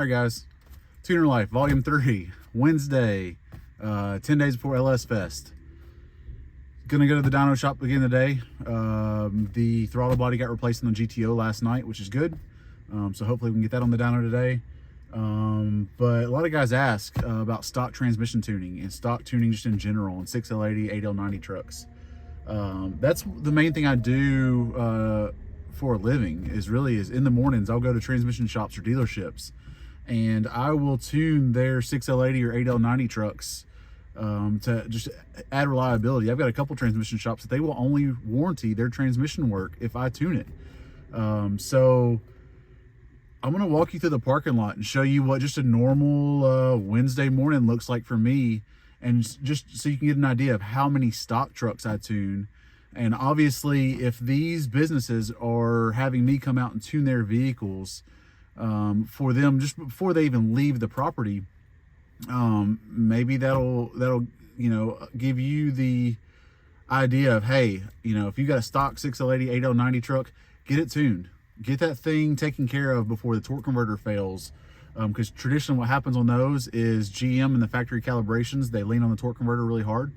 All right, guys, Tuner Life, Volume 3, Wednesday, 10 days before LS Fest. Gonna go to the dyno shop again today. The throttle body got replaced on the GTO last night, which is good. So hopefully we can get that on the dyno today. But a lot of guys ask about stock transmission tuning and stock tuning just in general on 6L80, 8L90 trucks. That's the main thing I do for a living is in the mornings I'll go to transmission shops or dealerships and I will tune their 6L80 or 8L90 trucks to just add reliability. I've got a couple transmission shops that they will only warranty their transmission work if I tune it. So I'm going to walk you through the parking lot and show you what just a normal Wednesday morning looks like for me, and just so you can get an idea of how many stock trucks I tune. And obviously, if these businesses are having me come out and tune their vehicles for them just before they even leave the property, maybe that'll give you the idea of, hey, if you got a stock 6L80, 8L90 truck, get it tuned. Get that thing taken care of before the torque converter fails. Because traditionally what happens on those is GM and the factory calibrations, they lean on the torque converter really hard.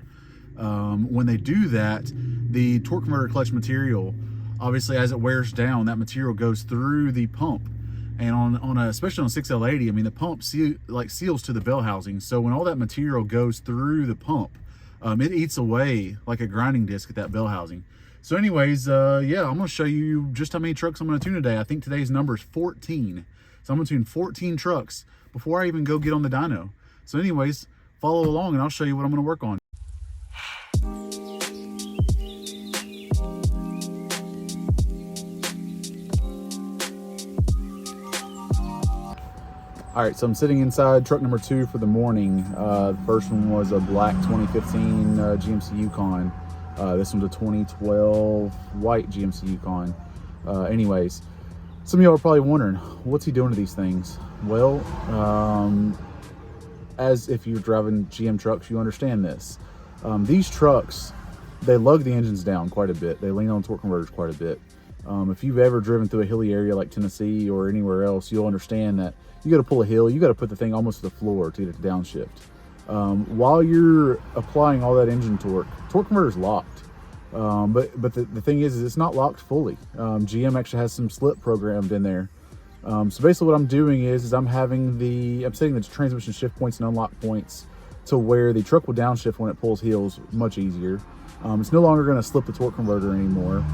When they do that, the torque converter clutch material, obviously as it wears down, that material goes through the pump. And especially on 6L80, I mean, the pump seals to the bell housing. So when all that material goes through the pump, it eats away like a grinding disc at that bell housing. So anyways, yeah, I'm gonna show you just how many trucks I'm gonna tune today. I think today's number is 14. So I'm gonna tune 14 trucks before I even go get on the dyno. So anyways, follow along and I'll show you what I'm gonna work on. All right, so I'm sitting inside truck number 2 for the morning. The first one was a black 2015 GMC Yukon. This one's a 2012 white GMC Yukon. Anyways, some of y'all are probably wondering, what's he doing to these things? Well, as if you're driving GM trucks, you understand this. These trucks, they lug the engines down quite a bit. They lean on torque converters quite a bit. If you've ever driven through a hilly area like Tennessee or anywhere else, you'll understand that you got to pull a hill, you got to put the thing almost to the floor to get it to downshift. While you're applying all that engine torque converter's locked. But the thing is it's not locked fully. GM actually has some slip programmed in there. So basically what I'm doing is I'm setting the transmission shift points and unlock points to where the truck will downshift when it pulls heels much easier. It's no longer going to slip the torque converter anymore.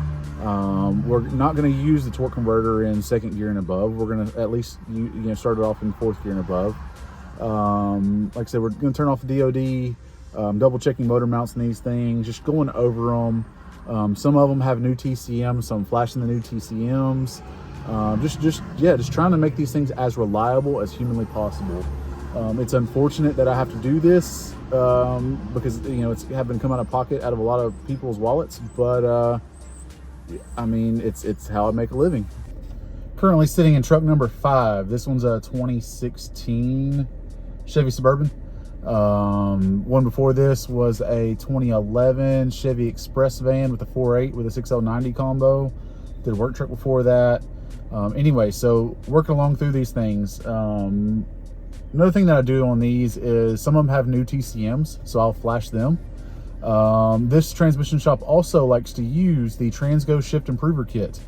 We're not going to use the torque converter in 2nd gear and above. We're going to at least start it off in 4th gear and above. Like I said, we're going to turn off the DOD, double checking motor mounts in these things, just going over them. Some of them have new TCMs, some flashing the new TCMs. Just trying to make these things as reliable as humanly possible. It's unfortunate that I have to do this because it's having to come out of pocket out of a lot of people's wallets, but I mean it's how I make a living. Currently sitting in truck number 5. This one's a 2016 Chevy Suburban. One before this was a 2011 Chevy Express van with a 4.8 with a 6L90 combo. Did a work truck before that. Anyway, so working along through these things. Another thing that I do on these is some of them have new TCMs, so I'll flash them. This transmission shop also likes to use the Transgo Shift Improver kit.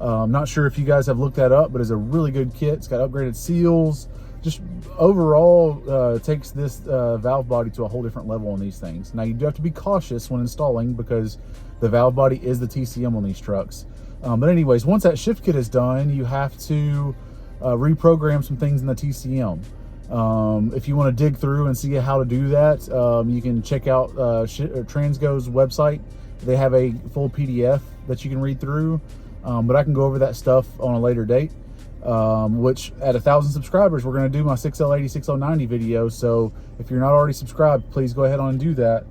I'm not sure if you guys have looked that up, but it's a really good kit. It's got upgraded seals. Just overall takes this valve body to a whole different level on these things. Now you do have to be cautious when installing because the valve body is the TCM on these trucks. But anyways, once that shift kit is done, you have to reprogram some things in the TCM. If you want to dig through and see how to do that, you can check out Transgo's website. They have a full PDF that you can read through, but I can go over that stuff on a later date, which at 1,000 subscribers, we're going to do my 6L80, 6L90 video. So if you're not already subscribed, please go ahead on and do that.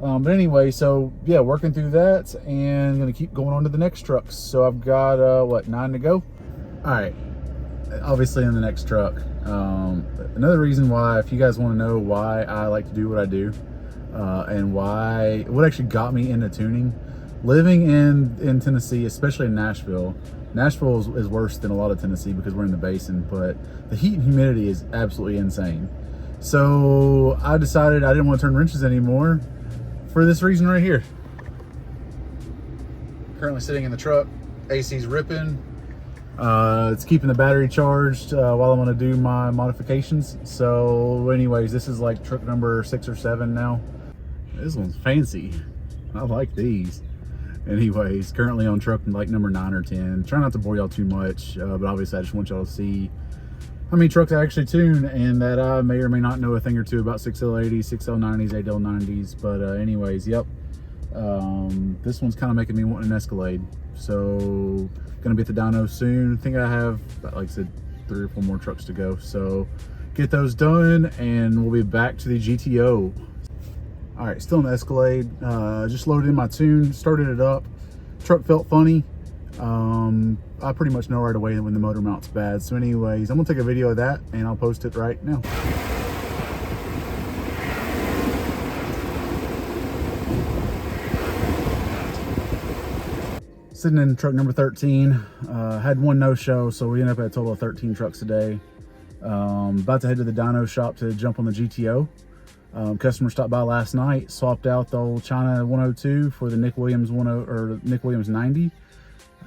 But anyway, so yeah, working through that and going to keep going on to the next trucks. So I've got, 9 to go? All right. Obviously in the next truck. Another reason why, if you guys want to know why I like to do what I do, and what actually got me into tuning, living in Tennessee, especially in Nashville, Nashville is worse than a lot of Tennessee because we're in the basin, but the heat and humidity is absolutely insane. So I decided I didn't want to turn wrenches anymore for this reason right here. Currently sitting in the truck, AC's ripping. It's keeping the battery charged while I'm gonna do my modifications. So anyways, this is like truck number 6 or 7 now. This one's fancy. I like these. Anyways, currently on truck like number 9 or 10. Try not to bore y'all too much, but obviously I just want y'all to see how many trucks I actually tune, and that I may or may not know a thing or two about 6L80s, 6L90s, 8L90s. But anyways, yep. This one's kind of making me want an Escalade. So gonna be at the dyno soon. I think I have, like I said, 3 or 4 more trucks to go. So get those done and we'll be back to the GTO. All right, still in the Escalade. Just loaded in my tune, started it up. Truck felt funny. I pretty much know right away when the motor mount's bad. So anyways, I'm gonna take a video of that and I'll post it right now. Sitting in truck number 13, had 1 no-show, so we ended up at a total of 13 trucks today. About to head to the dyno shop to jump on the GTO. Customer stopped by last night, swapped out the old China 102 for the Nick Williams 10 or Nick Williams 90.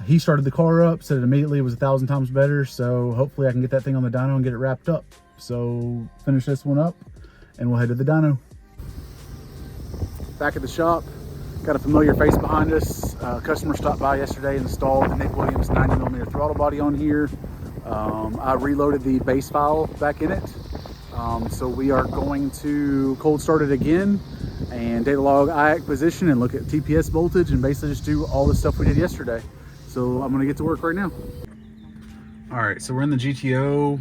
He started the car up, said it immediately was 1,000 times better, so hopefully I can get that thing on the dyno and get it wrapped up. So finish this one up and we'll head to the dyno. Back at the shop, got a familiar face behind us. Customer stopped by yesterday and installed the Nick Williams 90mm throttle body on here. I reloaded the base file back in it. So we are going to cold start it again and data log IAC position and look at TPS voltage and basically just do all the stuff we did yesterday. So I'm gonna get to work right now. All right, so we're in the GTO.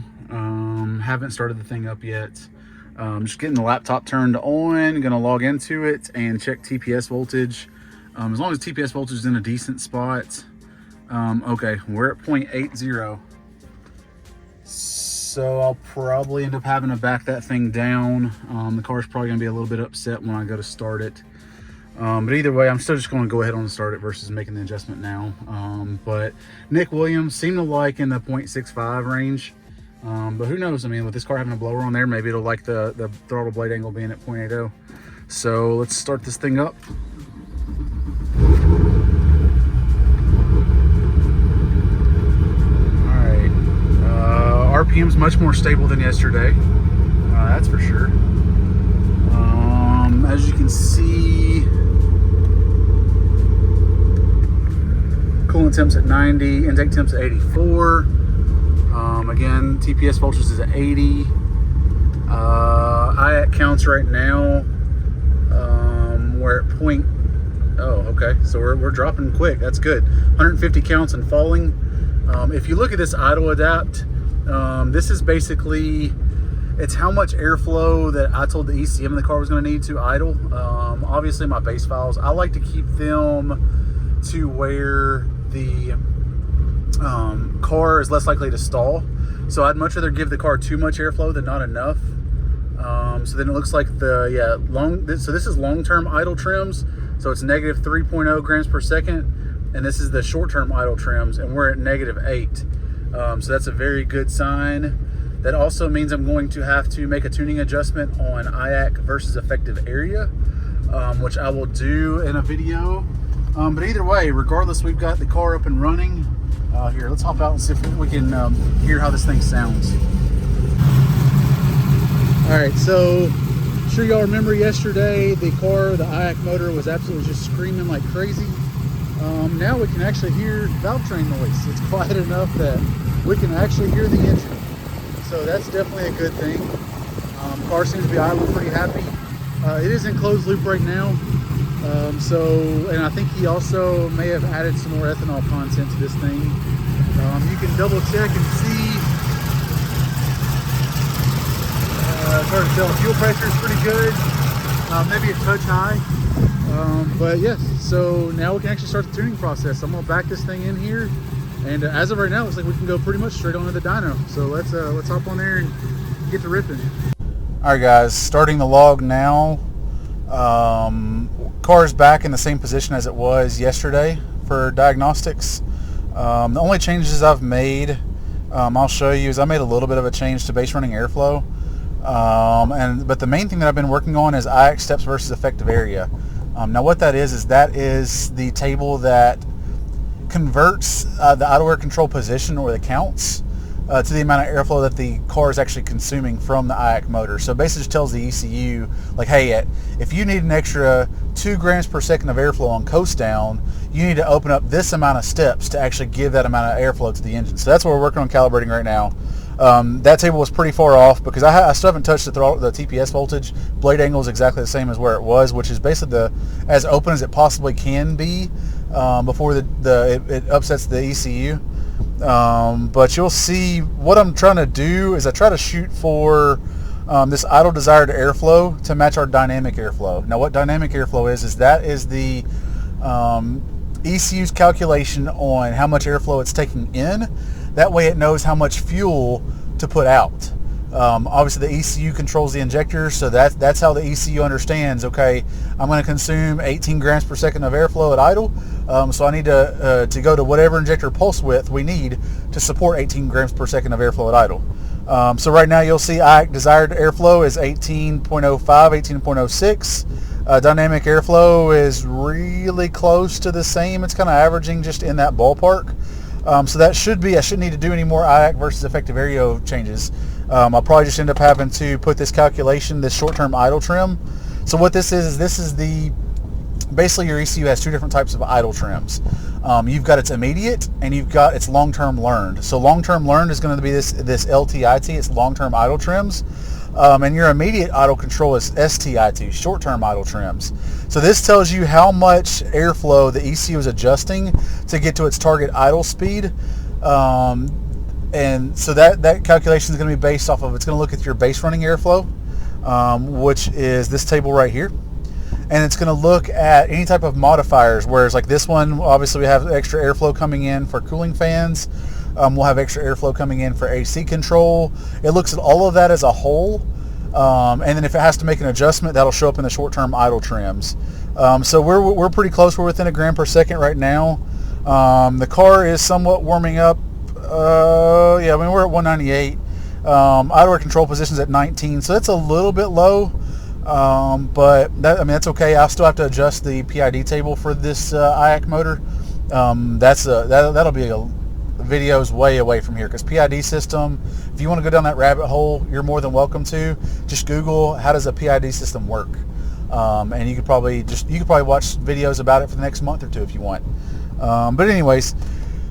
Haven't started the thing up yet. Just getting the laptop turned on, gonna log into it and check TPS voltage. As long as TPS voltage is in a decent spot. Okay, we're at 0.80. So I'll probably end up having to back that thing down. The car's probably gonna be a little bit upset when I go to start it. But either way, I'm still just gonna go ahead and start it versus making the adjustment now. But Nick Williams seemed to like in the 0.65 range. But who knows? I mean, with this car having a blower on there, maybe it'll like the throttle blade angle being at 0.80. So let's start this thing up. RPM's much more stable than yesterday, that's for sure. As you can see, coolant temps at 90, intake temps at 84. Again, TPS voltage is at 80. IAC counts right now, we're at point, oh, okay, so we're dropping quick, that's good. 150 counts and falling. If you look at this idle adapt, this is basically, it's how much airflow that I told the ECM the car was going to need to idle. Obviously my base files, I like to keep them to where the car is less likely to stall. So I'd much rather give the car too much airflow than not enough. So then it looks like so this is long-term idle trims. So it's negative 3.0 grams per second. And this is the short-term idle trims and we're at negative 8. So that's a very good sign. That also means I'm going to have to make a tuning adjustment on IAC versus effective area, which I will do in a video. But either way, regardless, we've got the car up and running. Here, let's hop out and see if we can hear how this thing sounds. All right, so I'm sure y'all remember yesterday, the IAC motor was absolutely just screaming like crazy. Now we can actually hear valve train noise. It's quiet enough that we can actually hear the engine. So that's definitely a good thing. Car seems to be idling pretty happy. It is in closed loop right now. And I think he also may have added some more ethanol content to this thing. You can double check and see. It's hard to tell. Fuel pressure is pretty good. Maybe a touch high. But yes, so now we can actually start the tuning process. I'm gonna back this thing in here, and as of right now, it looks like we can go pretty much straight onto the dyno. So let's hop on there and get to ripping. All right, guys, starting the log now. Car's back in the same position as it was yesterday for diagnostics. The only changes I've made, I'll show you, is I made a little bit of a change to base running airflow. But the main thing that I've been working on is IAC steps versus effective area. Now what that is the table that converts the idle air control position, or the counts, to the amount of airflow that the car is actually consuming from the IAC motor. So basically just tells the ECU, like, hey, if you need an extra 2 grams per second of airflow on coast down, you need to open up this amount of steps to actually give that amount of airflow to the engine. So that's what we're working on calibrating right now. That table was pretty far off because I still haven't touched the TPS voltage. Blade angle is exactly the same as where it was, which is basically as open as it possibly can be before it upsets the ECU. But you'll see what I'm trying to do is I try to shoot for this idle desired airflow to match our dynamic airflow. Now what dynamic airflow is the ECU's calculation on how much airflow it's taking in. That way it knows how much fuel to put out. Obviously the ECU controls the injectors, so that's how the ECU understands, okay, I'm going to consume 18 grams per second of airflow at idle, so I need to go to whatever injector pulse width we need to support 18 grams per second of airflow at idle. So right now you'll see IAC desired airflow is 18.05, 18.06. Dynamic airflow is really close to the same. It's kind of averaging just in that ballpark. So that should be, I shouldn't need to do any more IAC versus effective area changes. I'll probably just end up having to put this calculation, this short-term idle trim. So what this is basically your ECU has 2 different types of idle trims. You've got its immediate and you've got its long-term learned. So long-term learned is going to be this LTIT, it's long-term idle trims. And your immediate idle control is STIT, short-term idle trims. So this tells you how much airflow the ECU is adjusting to get to its target idle speed. And so that calculation is going to be based off of, it's going to look at your base running airflow, which is this table right here. And it's going to look at any type of modifiers, whereas like this one, obviously we have extra airflow coming in for cooling fans. We'll have extra airflow coming in for AC control. It looks at all of that as a whole. And then if it has to make an adjustment, that'll show up in the short-term idle trims. So we're pretty close. We're within a gram per second right now. The car is somewhat warming up. Yeah, I mean, we're at 198. Idle air control position's at 19, so that's a little bit low. But that's okay. I'll still have to adjust the PID table for this IAC motor. That'll be videos way away from here, because PID system, if you want to go down that rabbit hole, you're more than welcome to. Just Google how does a PID system work, and you could probably watch videos about it for the next month or 2 if you want. But anyways,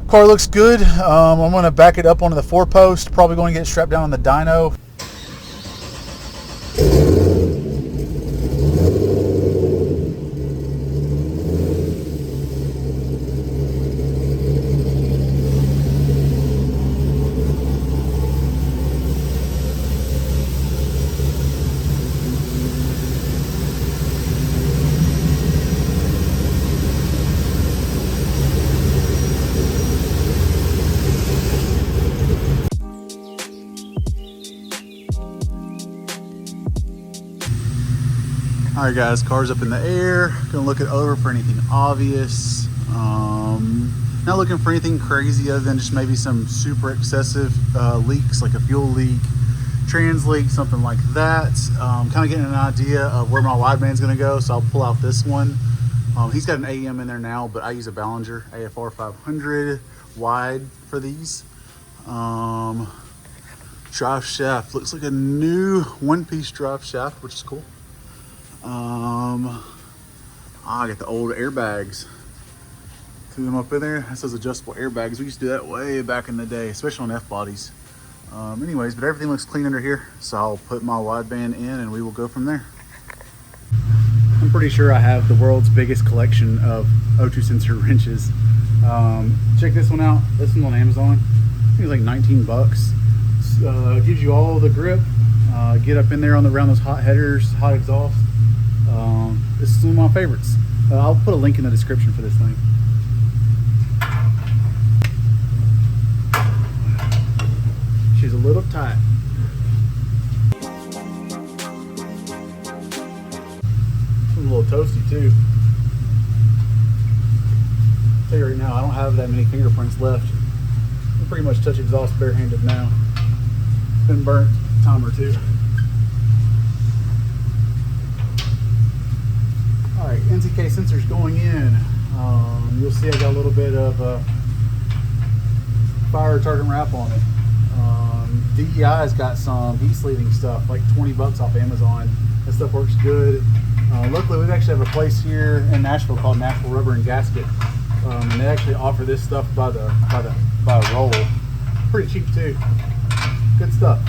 car looks good. I'm going to back it up onto the 4-post, probably going to get it strapped down on the dyno. Alright guys, car's up in the air. Gonna look it over for anything obvious. Not looking for anything crazy other than just maybe some super excessive leaks, like a fuel leak, trans leak, something like that. Kind of getting an idea of where my wideband's gonna go, so I'll pull out this one. He's got an AEM in there now, but I use a Ballinger AFR 500 wide for these. Drive shaft looks like a new 1-piece drive shaft, which is cool. I got the old airbags. 2 of them up in there. That's those adjustable airbags. We used to do that way back in the day, especially on F-bodies. Anyways, but everything looks clean under here, so I'll put my wideband in and we will go from there. I'm pretty sure I have the world's biggest collection of O2 sensor wrenches. Check this one out. This one's on Amazon. I think it's like 19 bucks. Gives you all the grip. Get up in there around those hot headers, hot exhaust. This is one of my favorites. I'll put a link in the description for this thing. She's a little tight. It's a little toasty too. I'll tell you right now, I don't have that many fingerprints left. You can pretty much touch exhaust barehanded now. Been burnt a time or two. Alright, NTK sensors going in. You'll see I got a little bit of fire retardant wrap on it. DEI's got some heat sleeving stuff, like 20 bucks off Amazon. That stuff works good. Luckily, we actually have a place here in Nashville called Nashville Rubber and Gasket, and they actually offer this stuff by a roll. Pretty cheap too. Good stuff.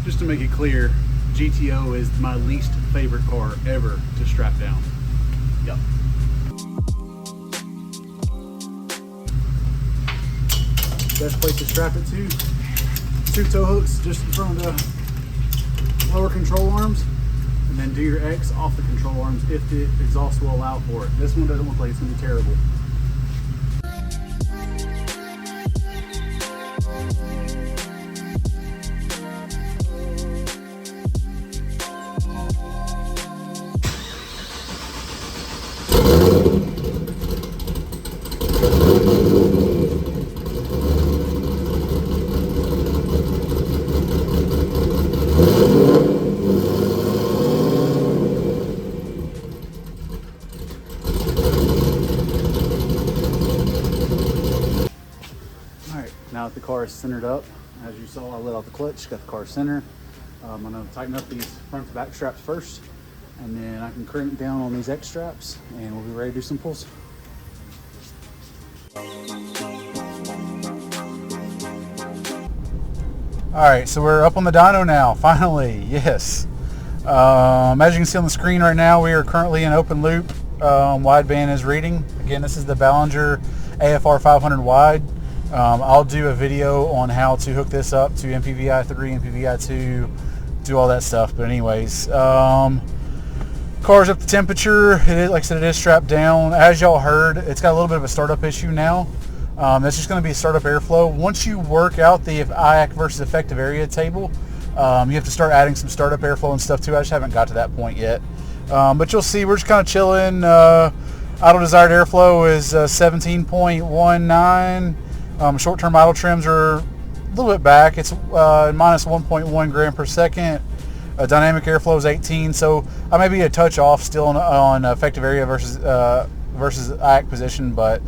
Just to make it clear, GTO is my least favorite car ever to strap down. Yep. Best place to strap it to, 2 tow hooks just in front of the lower control arms, and then do your X off the control arms if the exhaust will allow for it. This one doesn't look like it's going to be terrible. Now that the car is centered up, as you saw, I let out the clutch, got the car center. I'm going to tighten up these front to back straps first, and then I can crank down on these X straps, and we'll be ready to do some pulls. Alright, so we're up on the dyno now, finally, yes. As you can see on the screen right now, we are currently in open loop. Wideband is reading. Again, this is the Ballinger AFR 500 wide. I'll do a video on how to hook this up to MPVI 3, MPVI 2, do all that stuff. But anyways, car's up to temperature. It is, like I said, it is strapped down. As y'all heard, it's got a little bit of a startup issue now. That's just going to be startup airflow. Once you work out the IAC versus effective area table, you have to start adding some startup airflow and stuff too. I just haven't got to that point yet. But you'll see, we're just kind of chilling. Idle desired airflow is 17.19. Short-term idle trims are a little bit back. It's minus 1.1 gram per second. Dynamic airflow is 18, so I may be a touch off still on effective area versus IAC position, but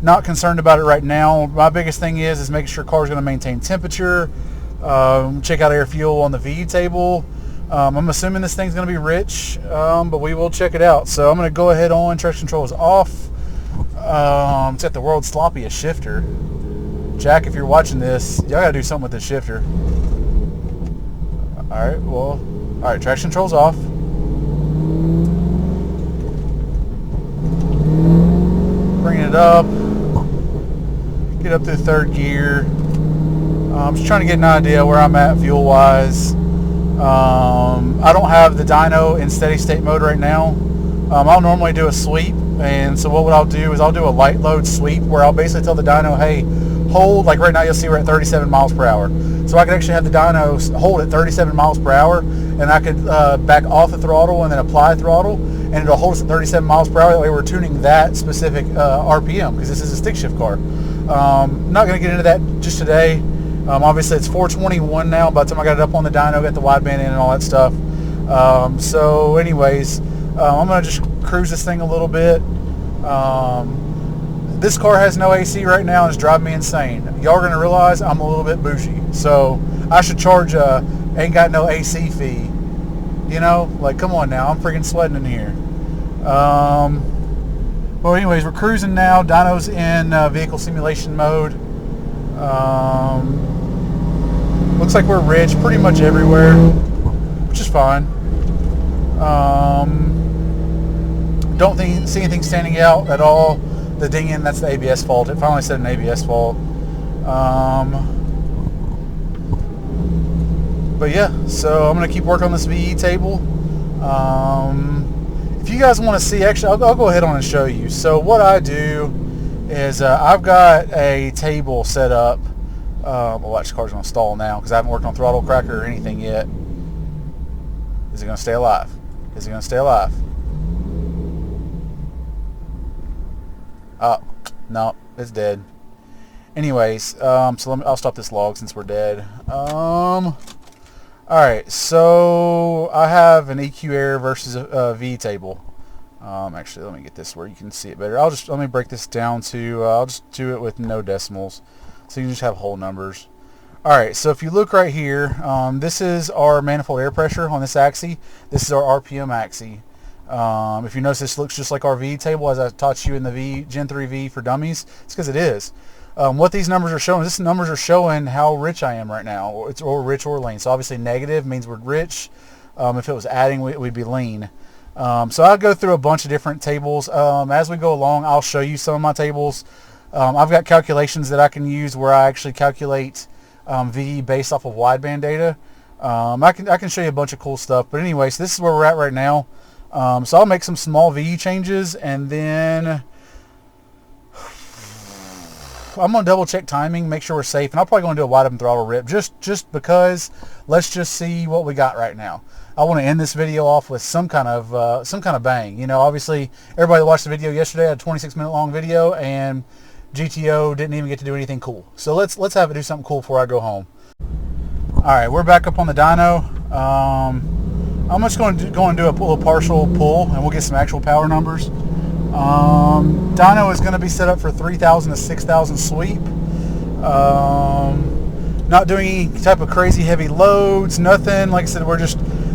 not concerned about it right now. My biggest thing is making sure car's going to maintain temperature. Check out air fuel on the V table. I'm assuming this thing's going to be rich, but we will check it out. So I'm going to go ahead on. Traction control is off. It's got the world's sloppiest shifter. Jack, if you're watching this, y'all gotta do something with this shifter. Alright, well, alright, traction control's off. Bringing it up. Get up to third gear. I'm just trying to get an idea where I'm at fuel-wise. I don't have the dyno in steady state mode right now. I'll normally do a sweep, and so what I'll do is I'll do a light load sweep where I'll basically tell the dyno, hey, hold, like right now you'll see we're at 37 miles per hour. So I could actually have the dyno hold at 37 miles per hour, and I could back off the throttle and then apply throttle, and it'll hold us at 37 miles per hour. That way we're tuning that specific RPM, because this is a stick shift car. Not going to get into that just today. Obviously it's 421 now by the time I got it up on the dyno, got the wideband in and all that stuff. So anyways, I'm going to just cruise this thing a little bit. This car has no AC right now and it's driving me insane. Y'all are going to realize I'm a little bit bougie. So I should charge a ain't got no AC fee You know, like, come on now, I'm freaking sweating in here. Well, anyways, we're cruising now. Dyno's in vehicle simulation mode. Looks like we're rich pretty much everywhere, which is fine. Don't see anything standing out at all. The dinging, that's the ABS fault. It finally said an ABS fault. But yeah, so I'm going to keep working on this VE table. If you guys want to see, actually, I'll go ahead on and show you. So what I do is I've got a table set up. Well, watch, the car's going to stall now because I haven't worked on throttle cracker or anything yet. Is it going to stay alive? Is it going to stay alive? Oh, no, it's dead. Anyways, so I'll stop this log since we're dead. Alright, so I have an EQ error versus a V table. Actually, let me get this where you can see it better. Let me break this down to, I'll just do it with no decimals. So you can just have whole numbers. Alright, so if you look right here, this is our manifold air pressure on this axis. This is our RPM axis. If you notice, this looks just like our V table as I taught you in the Gen 3 V for dummies. It's because it is. What these numbers are showing, these numbers are showing how rich I am right now. It's or rich or lean. So obviously negative means we're rich. If it was adding, we'd be lean. So I'll go through a bunch of different tables. As we go along, I'll show you some of my tables. I've got calculations that I can use where I actually calculate V based off of wideband data. I can show you a bunch of cool stuff. But anyways, this is where we're at right now. So I'll make some small VE changes, and then I'm going to double check timing, make sure we're safe, and I'll probably going to do a wide open throttle rip just because. Let's just see what we got right now. I want to end this video off with some kind of bang. You know, obviously everybody that watched the video yesterday had a 26-minute long video, and GTO didn't even get to do anything cool. So let's have it do something cool before I go home. All right, we're back up on the dyno. I'm just going to go and do a little partial pull, and we'll get some actual power numbers. Dyno is going to be set up for 3,000 to 6,000 sweep. Not doing any type of crazy heavy loads, nothing. Like I said,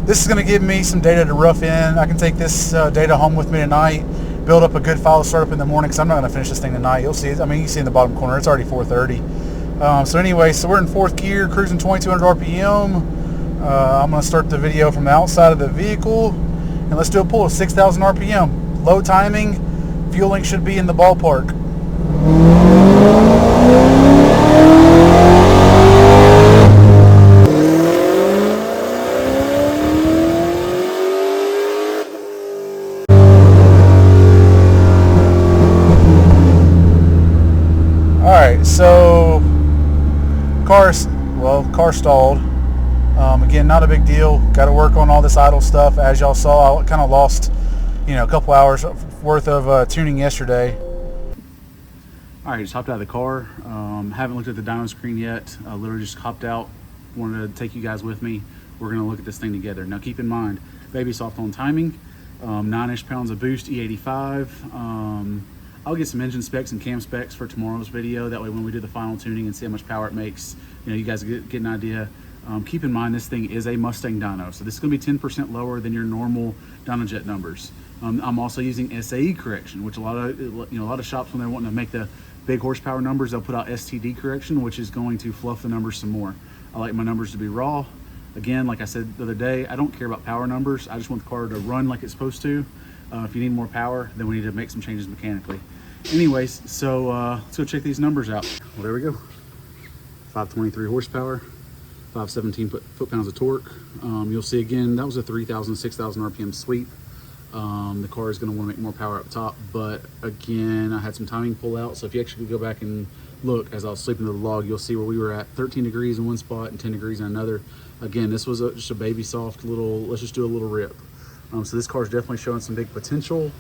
this is going to give me some data to rough in. I can take this data home with me tonight, build up a good file to start up in the morning, because I'm not going to finish this thing tonight. You'll see it. I mean, you can see in the bottom corner, it's already 4:30. So anyway, so we're in fourth gear, cruising 2,200 RPM. I'm going to start the video from the outside of the vehicle, and let's do a pull of 6,000 RPM. Low timing, fueling should be in the ballpark. Alright, so car stalled. Again, not a big deal. Got to work on all this idle stuff. As y'all saw, I kind of lost, a couple hours worth of tuning yesterday. All right, just hopped out of the car. Haven't looked at the dyno screen yet. Literally just hopped out. Wanted to take you guys with me. We're gonna look at this thing together. Now keep in mind, baby soft on timing, 9-ish pounds of boost, E85. I'll get some engine specs and cam specs for tomorrow's video. That way when we do the final tuning and see how much power it makes, you guys get an idea. Keep in mind, this thing is a Mustang dyno, so this is going to be 10% lower than your normal dynojet numbers. I'm also using SAE correction, which a lot of shops, when they're wanting to make the big horsepower numbers, they'll put out STD correction, which is going to fluff the numbers some more. I like my numbers to be raw. Again, like I said the other day, I don't care about power numbers. I just want the car to run like it's supposed to. If you need more power, then we need to make some changes mechanically. Anyways, so let's go check these numbers out. Well, there we go. 523 horsepower. 517 foot-pounds of torque. You'll see again, that was a 3,000, 6,000 RPM sweep. The car is going to want to make more power up top, but again, I had some timing pull out. So if you actually go back and look, as I was sleeping to the log, you'll see where we were at 13 degrees in one spot and 10 degrees in another. Again, this was just a baby soft little, let's just do a little rip. So this car is definitely showing some big potential.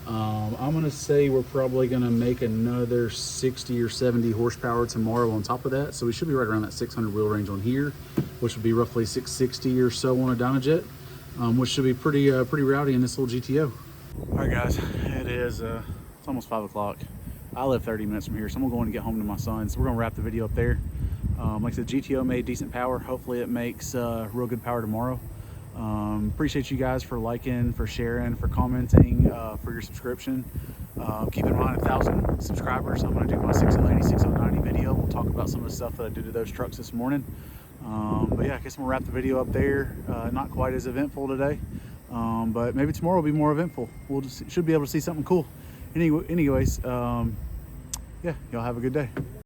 I'm going to say we're probably going to make another 60 or 70 horsepower tomorrow on top of that. So we should be right around that 600 wheel range on here, which would be roughly 660 or so on a dynojet, which should be pretty rowdy in this little GTO. All right, guys, it is it's almost 5 o'clock. I live 30 minutes from here, so I'm going to get home to my son. So we're going to wrap the video up there. Like I said, GTO made decent power. Hopefully it makes real good power tomorrow. Appreciate you guys for liking, for sharing, for commenting, for your subscription. Keep in mind, 1,000 subscribers, I'm going to do my 6080, 6090 video. We'll talk about some of the stuff that I did to those trucks this morning. But yeah, I guess I'm going to wrap the video up there. Not quite as eventful today, but maybe tomorrow will be more eventful. We'll just should be able to see something cool. Anyways, yeah, y'all have a good day.